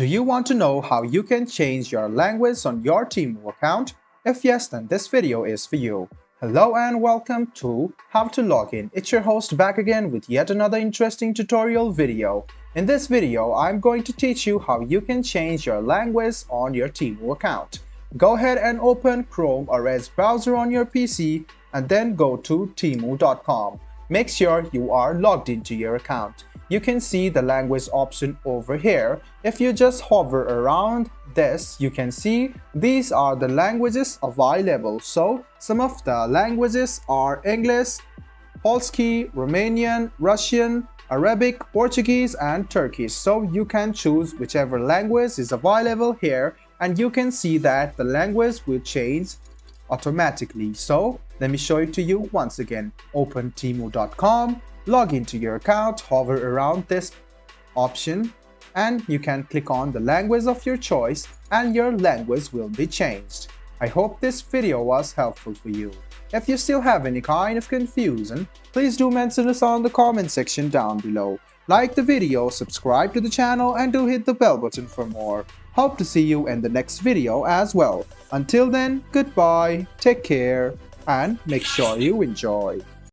Do you want to know how you can change your language on your Temu account? If yes, then this video is for you. Hello and welcome to How to Login. It's your host back again with yet another interesting tutorial video. In this video, I'm going to teach you how you can change your language on your Temu account. Go ahead and open Chrome or Edge browser on your PC and then go to temu.com. Make sure you are logged into your account. You can see the language option over here. If you just hover around this, you can see these are the languages available. So some of the languages are English, Polski, Romanian, Russian, Arabic, Portuguese and Turkish. So you can choose whichever language is available here, and you can see that the language will change automatically. So let me show it to you once again. Open temu.com, log into your account, hover around this option, and you can click on the language of your choice and your language will be changed. I hope this video was helpful for you. If you still have any kind of confusion, please do mention us on the comment section down below. Like the video, subscribe to the channel and do hit the bell button for more. Hope to see you in the next video as well. Until then, goodbye, take care, and make sure you enjoy.